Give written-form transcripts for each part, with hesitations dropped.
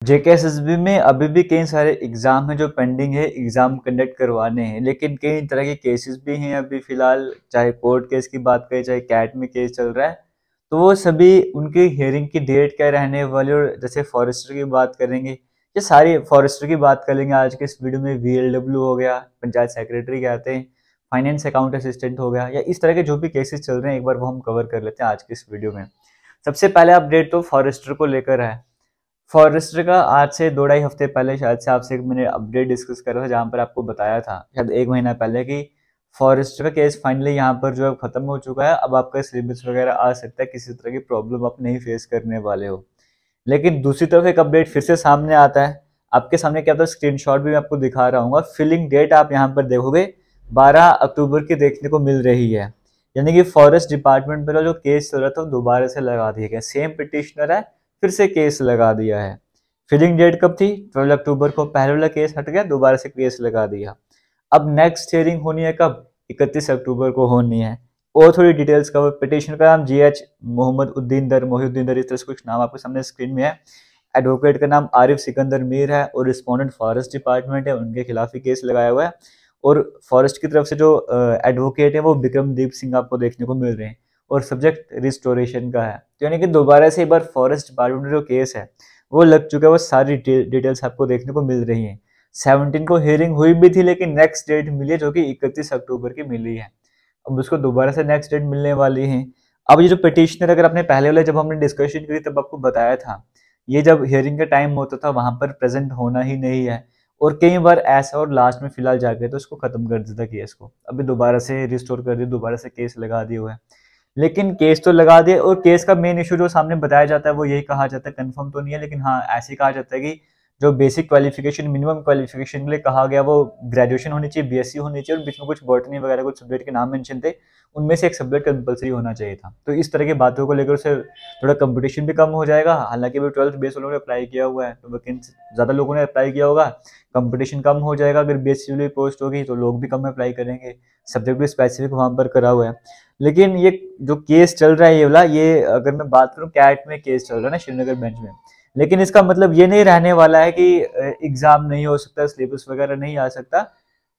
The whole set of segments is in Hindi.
जेकेएसएसबी में अभी भी कई सारे एग्जाम हैं जो पेंडिंग है, एग्जाम कंडक्ट करवाने हैं, लेकिन कई तरह के केसेस भी हैं अभी फिलहाल। चाहे कोर्ट केस की बात करें, चाहे कैट में केस चल रहा है, तो वो सभी उनकी हियरिंग की डेट क्या रहने वाली। और जैसे फॉरेस्टर की बात करेंगे, ये सारी फॉरेस्टर की बात कर लेंगे आज के इस वीडियो में। वीएलडब्ल्यू हो गया, पंचायत सेक्रेटरी कहते हैं, फाइनेंस अकाउंट असिस्टेंट हो गया, या इस तरह के जो भी केसेस चल रहे हैं एक बार वो हम कवर कर लेते हैं आज के इस वीडियो में। सबसे पहले अपडेट तो फॉरेस्टर को लेकर है। फॉरेस्टर का आज से 2-2.5 हफ्ते पहले शायद से आपसे मैंने अपडेट डिस्कस करा था, जहाँ पर आपको बताया था शायद 1 महीना पहले कि फॉरेस्टर का केस फाइनली यहाँ पर जो है खत्म हो चुका है। अब आपका सिलेबस वगैरह आ सकता है, किसी तरह की प्रॉब्लम आप नहीं फेस करने वाले हो। लेकिन दूसरी तरफ एक अपडेट फिर से सामने आता है आपके सामने। क्या था, स्क्रीनशॉट भी मैं आपको दिखा रहा हूँ। फिलिंग डेट आप यहाँ पर देखोगे 12 अक्टूबर की देखने को मिल रही है, यानी कि फॉरेस्ट डिपार्टमेंट पर जो केस चल रहा था वो दोबारा से लगा दिया गया। सेम पिटिशनर है, फिर से केस लगा दिया है। फिलिंग डेट कब थी? 12 अक्टूबर को। पहले वाला केस हट गया, दोबारा से केस लगा दिया। अब नेक्स्ट हियरिंग होनी है कब? 31 अक्टूबर को होनी है। और थोड़ी डिटेल्स का, पिटिशन का नाम GH मोहिउद्दीन दर, इस तरह से कुछ नाम आपके सामने स्क्रीन में है। एडवोकेट का नाम आरिफ सिकंदर मीर है और रिस्पोंडेंट फॉरेस्ट डिपार्टमेंट है, उनके खिलाफ ही केस लगाया हुआ है। और फॉरेस्ट की तरफ से जो एडवोकेट है वो विक्रमदीप सिंह आपको देखने को मिल रहे हैं, और सब्जेक्ट रिस्टोरेशन का है। तो यानी कि दोबारा से एक बार फॉरेस्ट डिपार्टमेंट में जो केस है वो लग चुका है। वो सारी डिटेल्स आपको देखने को मिल रही हैं। 17 को हियरिंग हुई भी थी, लेकिन नेक्स्ट डेट मिली है जो कि 31 अक्टूबर की मिली है। अब उसको दोबारा से नेक्स्ट डेट मिलने वाली है। अब ये जो पिटिशनर, अगर आपने पहले वाले जब हमने डिस्कशन करी तब आपको बताया था, ये जब हियरिंग का टाइम होता था वहां पर प्रेजेंट होना ही नहीं है। और कई बार ऐसा और लास्ट में फिलहाल जाके तो उसको खत्म कर देता केस को। अभी दोबारा से रिस्टोर कर दिया, दोबारा से केस लगा दिया हुआ है। लेकिन केस तो लगा दिए, और केस का मेन इशू जो सामने बताया जाता है वो यही कहा जाता है, कंफर्म तो नहीं है लेकिन हाँ ऐसे कहा जाता है कि जो बेसिक क्वालिफिकेशन, मिनिमम क्वालिफिकेशन के लिए कहा गया वो ग्रेजुएशन होनी चाहिए, बीएससी होनी चाहिए, और बीच में कुछ बॉटनी वगैरह कुछ सब्जेक्ट के नाम मेंशन थे, उनमें से एक सब्जेक्ट कंपलसरी होना चाहिए था। तो इस तरह की बातों को लेकर उससे थोड़ा कंपटीशन भी कम हो जाएगा। हालांकि भी 12th बेस वालों ने अप्लाई किया हुआ है तो वैकेंसी ज़्यादा लोगों ने अप्लाई किया होगा, कंपटीशन कम हो जाएगा। अगर बीएससी वाली पोस्ट होगी तो लोग भी कम अप्लाई करेंगे, सब्जेक्ट भी स्पेसिफिक वहाँ पर करा हुआ है। लेकिन ये जो केस चल रहा है ये वाला, ये अगर मैं बात करूँ, कैट में केस चल रहा है ना श्रीनगर बेंच में, लेकिन इसका मतलब ये नहीं रहने वाला है कि एग्जाम नहीं हो सकता, सिलेबस वगैरह नहीं आ सकता।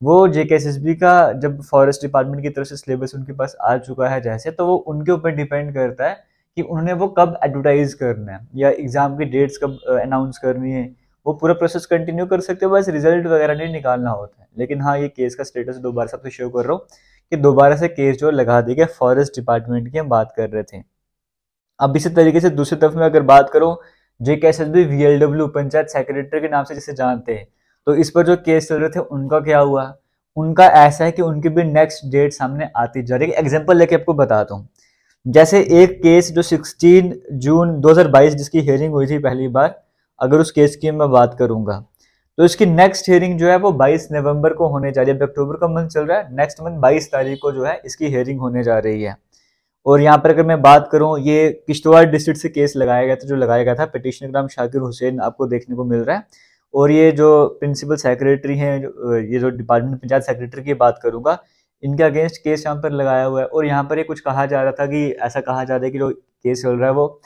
वो जेकेएसएसबी का जब फॉरेस्ट डिपार्टमेंट की तरफ से सिलेबस उनके पास आ चुका है जैसे, तो वो उनके ऊपर डिपेंड करता है कि उन्होंने वो कब एडवर्टाइज करना है या एग्जाम की डेट्स कब अनाउंस करनी है। वो पूरा प्रोसेस कंटिन्यू कर सकते हो, बस रिजल्ट वगैरह नहीं निकालना होता है। लेकिन हाँ, ये केस का स्टेटस दोबारा सबसे शो कर रहा हूँ कि दोबारा से केस जो लगा दी गया फॉरेस्ट डिपार्टमेंट की हम बात कर रहे थे। अब इसी तरीके से दूसरी तरफ में अगर बात करूं, जेकेएसएसबी वीएलडब्ल्यू पंचायत सेक्रेटरी के नाम से जिसे जानते हैं, तो इस पर जो केस चल रहे थे उनका क्या हुआ? उनका ऐसा है कि उनकी भी नेक्स्ट डेट सामने आती जा रही है। एग्जांपल लेके आपको बताता हूँ। जैसे एक केस जो 16 जून 2022 जिसकी हियरिंग हुई थी पहली बार, अगर उस केस की मैं बात करूंगा तो इसकी नेक्स्ट हियरिंग जो है वो 22 नवंबर को होने जा रही है। अभी अक्टूबर का मंथ चल रहा है, नेक्स्ट मंथ 22 तारीख को जो है इसकी हियरिंग होने जा रही है। और यहाँ पर अगर मैं बात करूँ, ये किश्तवाड़ डिस्ट्रिक्ट से केस लगाया गया था, जो लगाया गया था पिटिशनर का नाम शाकिर हुसैन आपको देखने को मिल रहा है। और ये जो प्रिंसिपल सेक्रेटरी हैं, ये जो डिपार्टमेंट पंचायत सेक्रेटरी की बात करूंगा, इनके अगेंस्ट केस यहाँ पर लगाया हुआ है। और यहाँ पर ये कुछ कहा जा रहा था कि ऐसा कहा जा रहा है कि जो केस चल रहा है वो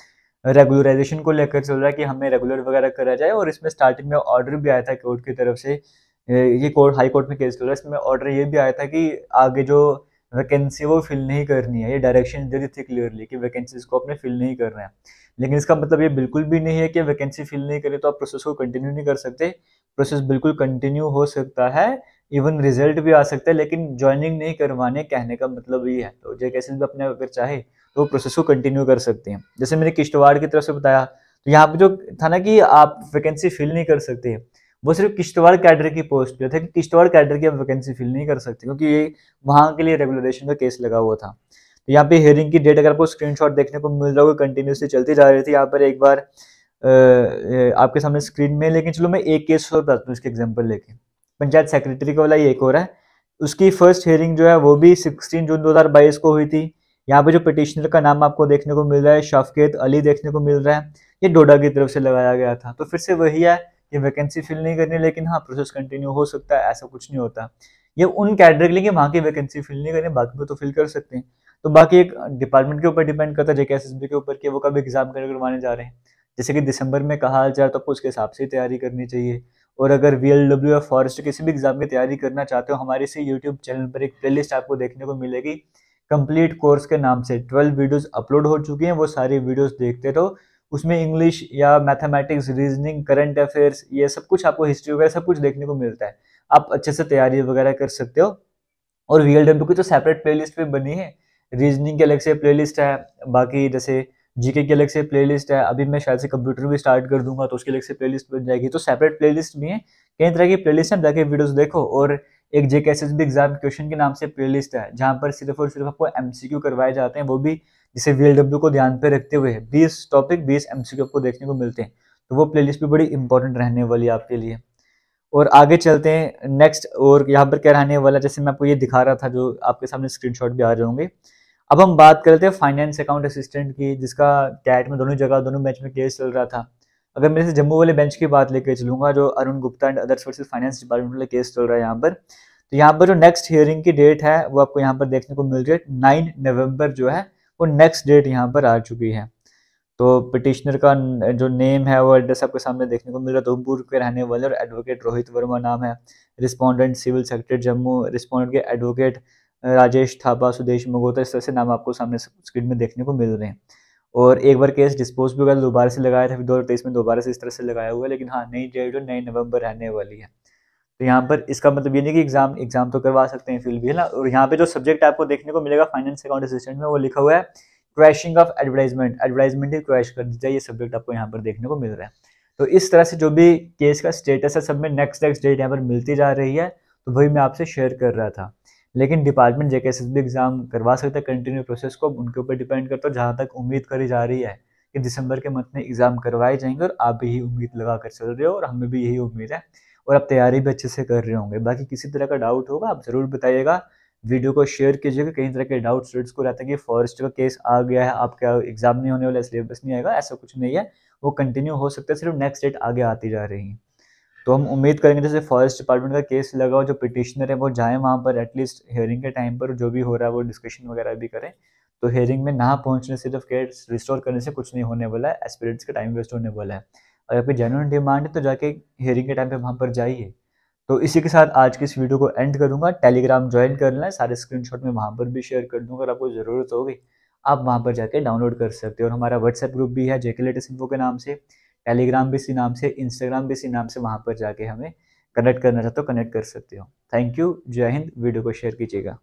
रेगुलराइजेशन को लेकर चल रहा है, कि हमें रेगुलर वगैरह करा जाए। और इसमें स्टार्टिंग में ऑर्डर भी आया था कोर्ट की तरफ से, ये कोर्ट हाई कोर्ट में केस चल रहा है, इसमें ऑर्डर ये भी आया था कि आगे जो वैकेंसी वो फिल नहीं करनी है। ये डायरेक्शन दे दी थी क्लियरली कि वैकेंसीज को आपने फिल नहीं करना है। लेकिन इसका मतलब ये बिल्कुल भी नहीं है कि वैकेंसी फिल नहीं करें तो आप प्रोसेस को कंटिन्यू नहीं कर सकते। प्रोसेस बिल्कुल कंटिन्यू हो सकता है, इवन रिजल्ट भी आ सकता है, लेकिन ज्वाइनिंग नहीं करवाने कहने का मतलब ये है। तो जेकेएसएस भी अपने अगर चाहे तो वो प्रोसेस को कंटिन्यू कर सकते हैं। जैसे मैंने किश्तवाड़ की तरफ से बताया, तो यहाँ पे जो था ना कि आप वैकेंसी फिल नहीं कर सकते, वो सिर्फ किश्तवाड़ कैडर की पोस्ट पे था कि किश्तवाड़ कैडर की आप वैकेंसी फिल नहीं कर सकते, क्योंकि ये वहां के लिए रेगुलरेशन का केस लगा हुआ था। तो यहाँ पे हियरिंग की डेट अगर आपको स्क्रीनशॉट देखने को मिल रहा होगा, कंटिन्यूसली चलती जा रही थी। यहाँ पर एक बार आपके सामने स्क्रीन में, लेकिन चलो मैं एक केस और बताता हूँ इसके एग्जाम्पल लेके। पंचायत सेक्रेटरी का वाला ये एक और है, उसकी फर्स्ट हियरिंग जो है वो भी 16 जून 2022 को हुई थी। यहाँ पे जो पिटिशनर का नाम आपको देखने को मिल रहा है शफकत अली देखने को मिल रहा है, ये डोडा की तरफ से लगाया गया था। तो फिर से वही है कि वैकेंसी फिल नहीं करनी, लेकिन हाँ प्रोसेस कंटिन्यू हो सकता है, ऐसा कुछ नहीं होता। ये उन कैडर के लिए वहां की वैकेंसी फिल नहीं करनी, बाकी को तो फिल कर सकते हैं। तो बाकी एक डिपार्टमेंट के ऊपर डिपेंड करता है, जेकेएसएसबी के ऊपर कि वो कब एग्जाम करवाने जा रहे हैं। जैसे कि दिसंबर में कहा जा रहा तो आपको उसके हिसाब से ही तैयारी करनी चाहिए। और अगर VLW या फॉरेस्ट किसी भी एग्जाम की तैयारी करना चाहते हो, हमारे इसी यूट्यूब चैनल पर एक प्लेलिस्ट आपको देखने को मिलेगी कंप्लीट कोर्स के नाम से। 12 वीडियोस अपलोड हो चुकी हैं, वो सारी वीडियोस देखते रहो। उसमें इंग्लिश या मैथमेटिक्स, रीजनिंग, करंट अफेयर्स, ये सब कुछ आपको, हिस्ट्री वगैरह सब कुछ देखने को मिलता है। आप अच्छे से तैयारी वगैरह कर सकते हो। और VLW की तो सेपरेट प्लेलिस्ट भी बनी है, रीजनिंग की अलग से प्लेलिस्ट है, बाकी जैसे जीके की अलग से प्लेलिस्ट है। अभी मैं शायद से कंप्यूटर भी स्टार्ट कर दूंगा तो उसकी अलग से प्लेलिस्ट बन जाएगी। तो सेपरेट प्लेलिस्ट भी है, कई तरह की प्लेलिस्ट है, जाके वीडियोस देखो। और एक JKSSB एग्जाम क्वेश्चन के नाम से प्लेलिस्ट है, जहाँ पर सिर्फ और सिर्फ आपको MCQ करवाए जाते हैं, वो भी जिसे VLW को ध्यान पे रखते हुए 20 टॉपिक 20 MCQ आपको देखने को मिलते हैं। तो वो प्लेलिस्ट भी बड़ी इंपॉर्टेंट रहने वाली है आपके लिए। और आगे चलते हैं नेक्स्ट। और यहाँ पर क्या रहने वाला, जैसे मैं आपको ये दिखा रहा था, जो आपके सामने स्क्रीनशॉट भी आ रहे होंगे। अब हम बात करते हैं फाइनेंस अकाउंट असिस्टेंट की, जिसका कैट में दोनों जगह दोनों बेंच में केस चल रहा था। अगर मैं जैसे जम्मू वाले बेंच की बात लेकर चलूंगा, जो Arun Gupta and others versus finance department वाला केस चल रहा है यहाँ पर, तो यहाँ पर जो नेक्स्ट हियरिंग की डेट है वो आपको यहाँ पर देखने को मिल रही है 9 नवंबर जो है, वो नेक्स्ट डेट यहाँ पर आ चुकी है। तो पिटिशनर का जो नेम है वो एड्रेस आपके सामने देखने को मिल रहा है, धर्मपुर के रहने वाले, और एडवोकेट रोहित वर्मा नाम है। Respondent civil secretary Jammu, respondent के एडवोकेट राजेश थापा, सुदेश मगोता, इस तरह से नाम आपको सामने स्क्रीन में देखने को मिल रहे हैं। और एक बार केस डिस्पोज भी हुआ, दोबारा से लगाया था, फिर 2023 में दोबारा से इस तरह से लगाया हुआ है। लेकिन हाँ, नई डेट 9 नवंबर रहने वाली है। तो यहाँ पर इसका मतलब ये नहीं कि एग्जाम तो करवा सकते हैं फिर भी, है ना। और यहाँ पे जो सब्जेक्ट आपको देखने को मिलेगा फाइनेंस अकाउंट असिस्टेंट में, वो लिखा हुआ है crashing of advertisement, advertisement he crash कर दी जाए, ये सब्जेक्ट आपको यहाँ पर देखने को मिल रहा है। तो इस तरह से जो भी केस का स्टेटस है, सब में नेक्स्ट डेट यहाँ पर मिलती जा रही है। तो वही मैं आपसे शेयर कर रहा था। लेकिन डिपार्टमेंट JKSSB एग्जाम करवा सकता है कंटिन्यू प्रोसेस को, उनके ऊपर डिपेंड करता है। जहाँ तक उम्मीद करी जा रही है कि दिसंबर के मंथ में एग्जाम करवाए जाएंगे, और आप भी यही उम्मीद लगा कर चल रहे हो, और हमें भी यही उम्मीद है, और आप तैयारी भी अच्छे से कर रहे होंगे। बाकी किसी तरह का डाउट होगा आप जरूर बताइएगा, वीडियो को शेयर कीजिएगा। कई तरह के डाउट स्टूडेंट्स को रहता है कि फॉरेस्ट का केस आ गया है, आपका एग्जाम नहीं होने वाला, सिलेबस नहीं आएगा, ऐसा कुछ नहीं है। वो कंटिन्यू हो सकता है, सिर्फ नेक्स्ट डेट आगे आती जा रही है। तो हम उम्मीद करेंगे जैसे फॉरेस्ट डिपार्टमेंट का केस लगा हो, जो पिटिशनर है वो जाए वहाँ पर, एटलीस्ट हियरिंग के टाइम पर जो भी हो रहा है वो डिस्कशन वगैरह भी करें। तो हियरिंग में ना पहुँचने, सिर्फ केस रिस्टोर करने से कुछ नहीं होने वाला है, एस्पिरेंट्स का टाइम वेस्ट होने वाला है। और आपकी जेन्युइन डिमांड है तो जाके हियरिंग के टाइम पे वहाँ पर जाइए। तो इसी के साथ आज की इस वीडियो को एंड करूंगा। टेलीग्राम ज्वाइन कर लेना है, सारे स्क्रीनशॉट मैं वहाँ पर भी शेयर कर दूंगा। अगर आपको ज़रूरत होगी आप वहाँ पर जाके डाउनलोड कर सकते हो। और हमारा व्हाट्सएप ग्रुप भी है JK लेटेस्ट इन्फो के नाम से, टेलीग्राम भी इसी नाम से, इंस्टाग्राम भी इसी नाम से, वहाँ पर जाके हमें कनेक्ट करना चाहते हो कनेक्ट कर सकते हो। थैंक यू, जय हिंद। वीडियो को शेयर कीजिएगा।